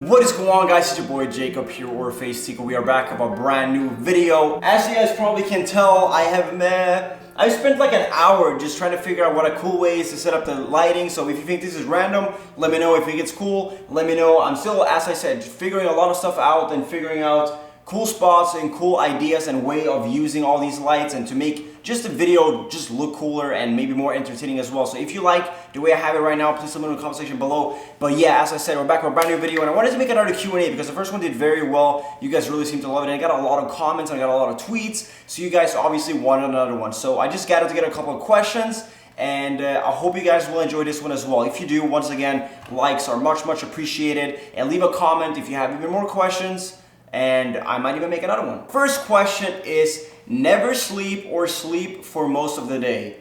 What is going on, guys? It's your boy Jacob here, or FaZe Teeqo. We are back with a brand new video. As you guys probably can tell, I spent like an hour just trying to figure out what a cool way is to set up the lighting. So if you think this is random, let me know. If you think it's cool, let me know. I'm still, as I said, figuring a lot of stuff out and figuring out cool spots and cool ideas and way of using all these lights and to make just the video just look cooler and maybe more entertaining as well. So if you like the way I have it right now, please let me know in the comment section below. But yeah, as I said, we're back with a brand new video and I wanted to make another Q&A because the first one did very well. You guys really seem to love it and I got a lot of comments and I got a lot of tweets. So you guys obviously wanted another one. So I just got to get a couple of questions and I hope you guys will enjoy this one as well. If you do, once again, likes are much appreciated, and leave a comment if you have even more questions and I might even make another one. First question is, never sleep or sleep for most of the day?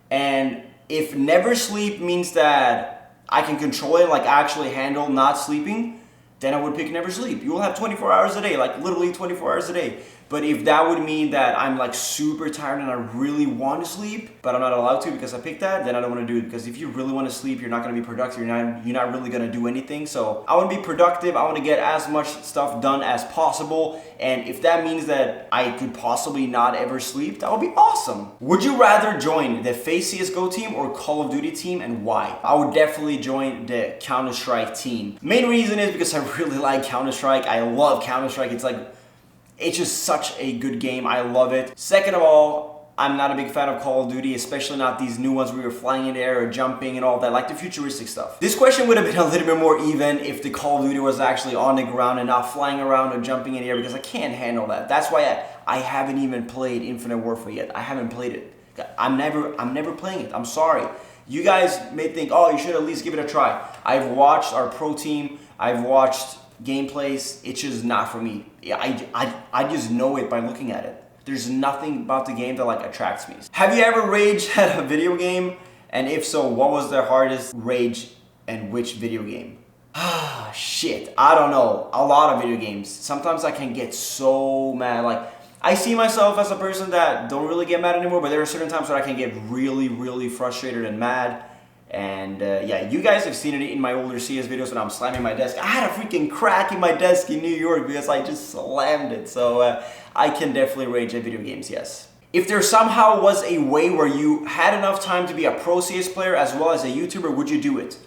And if never sleep means that I can control it, like actually handle not sleeping, then I would pick never sleep. You will have 24 hours a day, like literally 24 hours a day. But if that would mean that I'm like super tired and I really want to sleep, but I'm not allowed to because I picked that, then I don't want to do it. Because if you really want to sleep, you're not going to be productive. You're not really going to do anything. So I want to be productive. I want to get as much stuff done as possible. And if that means that I could possibly not ever sleep, that would be awesome. Would you rather join the FaZe CSGO team or Call of Duty team, and why? I would definitely join the Counter-Strike team. Main reason is because I really like Counter-Strike. I love Counter-Strike. It's just such a good game. I love it. Second of all, I'm not a big fan of Call of Duty, especially not these new ones where you're flying in the air or jumping and all that, like the futuristic stuff. This question would have been a little bit more even if the Call of Duty was actually on the ground and not flying around or jumping in the air, because I can't handle that. That's why I haven't even played Infinite Warfare yet. I haven't played it. I'm never playing it. I'm sorry. You guys may think, oh, you should at least give it a try. I've watched our pro team. I've watched gameplays. It's just not for me. I just know it by looking at it. There's nothing about the game that like attracts me. Have you ever raged at a video game? And if so, what was the hardest rage and which video game? Ah, shit. I don't know. A lot of video games. Sometimes I can get so mad. Like, I see myself as a person that don't really get mad anymore, but there are certain times where I can get really frustrated and mad. And yeah, you guys have seen it in my older CS videos when I'm slamming my desk. I had a freaking crack in my desk in New York because I just slammed it. So I can definitely rage at video games, yes. If there somehow was a way where you had enough time to be a pro CS player as well as a YouTuber, would you do it?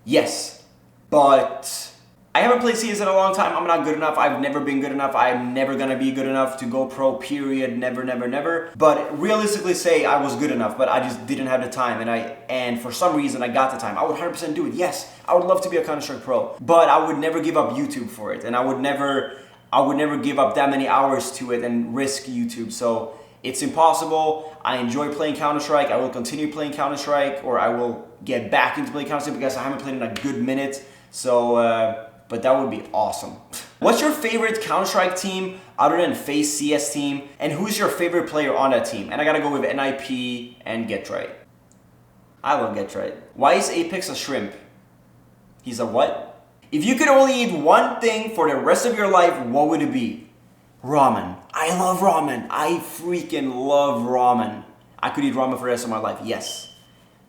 Yes, but I haven't played CS in a long time. I'm not good enough. I've never been good enough. I'm never gonna be good enough to go pro, period. Never. But realistically say I was good enough, but I just didn't have the time, and for some reason I got the time. I would 100% do it. Yes, I would love to be a Counter-Strike pro, but I would never give up YouTube for it, and I would never give up that many hours to it and risk YouTube. So it's impossible. I enjoy playing Counter-Strike. I will continue playing Counter-Strike, or I will get back into playing Counter-Strike because I haven't played in a good minute. So but that would be awesome. What's your favorite Counter-Strike team other than FaZe CS team? And who's your favorite player on that team? And I gotta go with NIP and GetRight. I love GetRight. Why is Apex a shrimp? He's a what? If you could only eat one thing for the rest of your life, what would it be? Ramen. I love ramen. I freaking love ramen. I could eat ramen for the rest of my life, yes.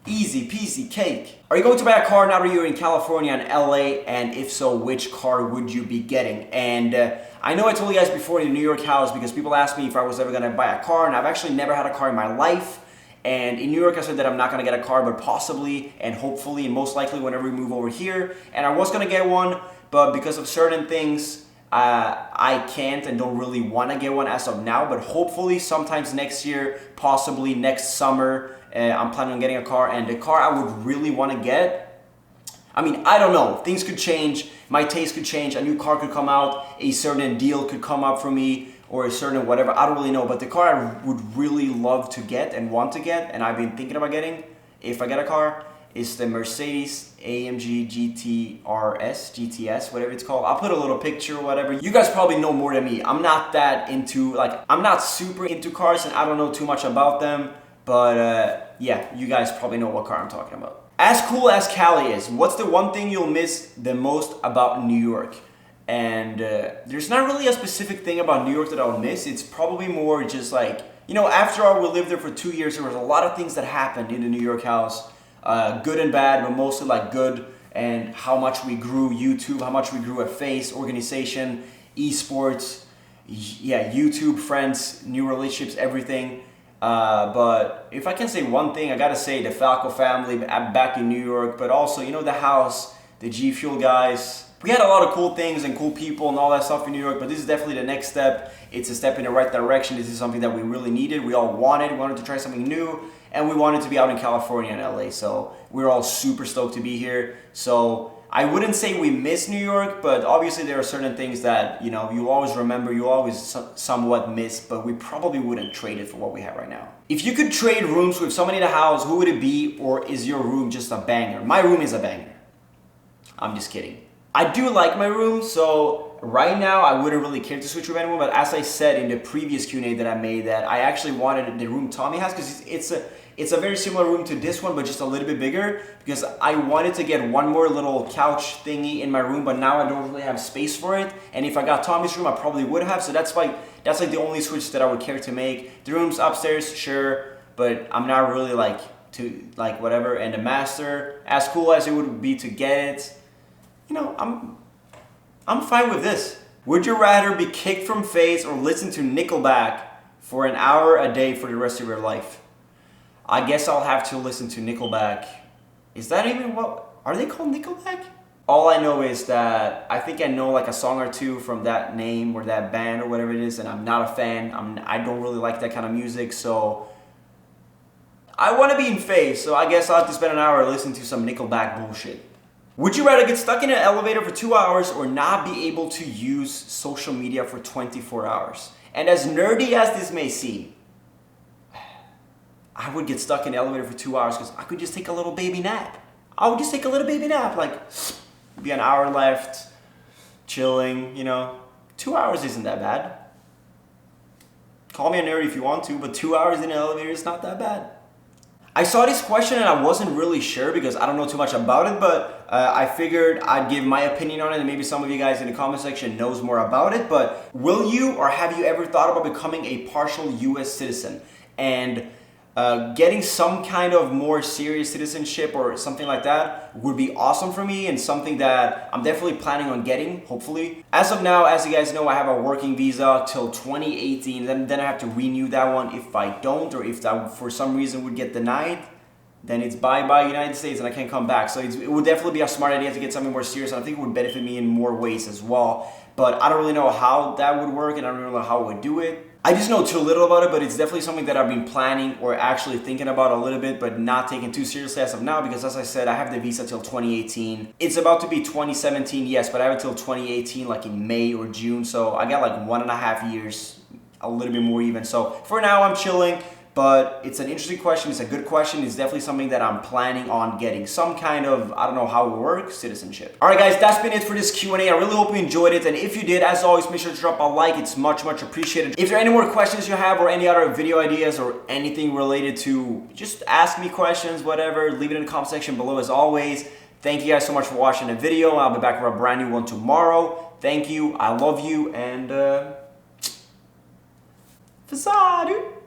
Easy peasy cake. Are you going to buy a car now that you're in California and LA? And if so, which car would you be getting? And I know I told you guys before in the New York house because people asked me if I was ever gonna buy a car, and I've actually never had a car in my life. And in New York I said that I'm not gonna get a car, but possibly and hopefully and most likely whenever we move over here. And I was gonna get one, but because of certain things, I can't and don't really want to get one as of now, but hopefully sometimes next year, possibly next summer, I'm planning on getting a car. And the car I would really want to get, I mean, I don't know, things could change, my taste could change, a new car could come out, a certain deal could come up for me, or a certain whatever, I don't really know, but the car I would really love to get and want to get, and I've been thinking about getting, if I get a car, is the Mercedes AMG GTS, whatever it's called. I'll put a little picture or whatever. You guys probably know more than me. I'm not that into, I'm not super into cars and I don't know too much about them. But yeah, you guys probably know what car I'm talking about. As cool as Cali is, what's the one thing you'll miss the most about New York? And there's not really a specific thing about New York that I'll miss. It's probably more just like, you know, after all, we lived there for 2 years, there was a lot of things that happened in the New York house. Good and bad, but mostly like good and how much we grew YouTube, how much we grew a FaZe organization, esports, yeah, YouTube, friends, new relationships, everything. But if I can say one thing, I gotta say the Falco family back in New York, but also, you know, the house, the G Fuel guys. We had a lot of cool things and cool people and all that stuff in New York, but this is definitely the next step. It's a step in the right direction. This is something that we really needed. We all wanted. We wanted to try something new, and we wanted to be out in California and LA. So we're all super stoked to be here. So I wouldn't say we miss New York, but obviously there are certain things that, you know, you always remember, you always somewhat miss, but we probably wouldn't trade it for what we have right now. If you could trade rooms with somebody in the house, who would it be, or is your room just a banger? My room is a banger. I'm just kidding. I do like my room, so right now I wouldn't really care to switch room anymore, but as I said in the previous Q&A that I made, that I actually wanted the room Tommy has, because it's a very similar room to this one, but just a little bit bigger, because I wanted to get one more little couch thingy in my room, but now I don't really have space for it, and if I got Tommy's room, I probably would have, so that's like the only switch that I would care to make. The room's upstairs, sure, but I'm not really like whatever, and the master, as cool as it would be to get it, you know, I'm fine with this. Would you rather be kicked from FaZe or listen to Nickelback for an hour a day for the rest of your life? I guess I'll have to listen to Nickelback. Is that even what, are they called Nickelback? All I know is that I think I know like a song or two from that name or that band or whatever it is, and I'm not a fan. I don't really like that kind of music, so I want to be in FaZe, so I guess I'll have to spend an hour listening to some Nickelback bullshit. Would you rather get stuck in an elevator for 2 hours or not be able to use social media for 24 hours? And as nerdy as this may seem, I would get stuck in the elevator for 2 hours because I could just take a little baby nap. I would just take a little baby nap, like be an hour left, chilling, you know. 2 hours isn't that bad. Call me a nerd if you want to, but 2 hours in an elevator is not that bad. I saw this question and I wasn't really sure because I don't know too much about it, but I figured I'd give my opinion on it, and maybe some of you guys in the comment section knows more about it. But will you, or have you ever thought about becoming a partial US citizen and getting some kind of more serious citizenship or something like that would be awesome for me, and something that I'm definitely planning on getting, hopefully. As of now, as you guys know, I have a working visa till 2018, then I have to renew that one. If I don't, or if that for some reason would get denied, then it's bye-bye United States and I can't come back. So it would definitely be a smart idea to get something more serious, and I think it would benefit me in more ways as well. But I don't really know how that would work, and I don't really know how I would do it. I just know too little about it, but it's definitely something that I've been planning or actually thinking about a little bit, but not taking too seriously as of now, because as I said, I have the visa till 2018. It's about to be 2017, yes, but I have it till 2018, like in May or June. So I got like 1.5 years, a little bit more even. So for now, I'm chilling. But it's an interesting question. It's a good question. It's definitely something that I'm planning on getting some kind of, I don't know how it works, citizenship. All right, guys, that's been it for this Q&A. I really hope you enjoyed it. And if you did, as always, make sure to drop a like. It's much, much appreciated. If there are any more questions you have or any other video ideas or anything related to, just ask me questions, whatever, leave it in the comment section below as always. Thank you guys so much for watching the video. I'll be back with a brand new one tomorrow. Thank you. I love you. And, FaZe, dude.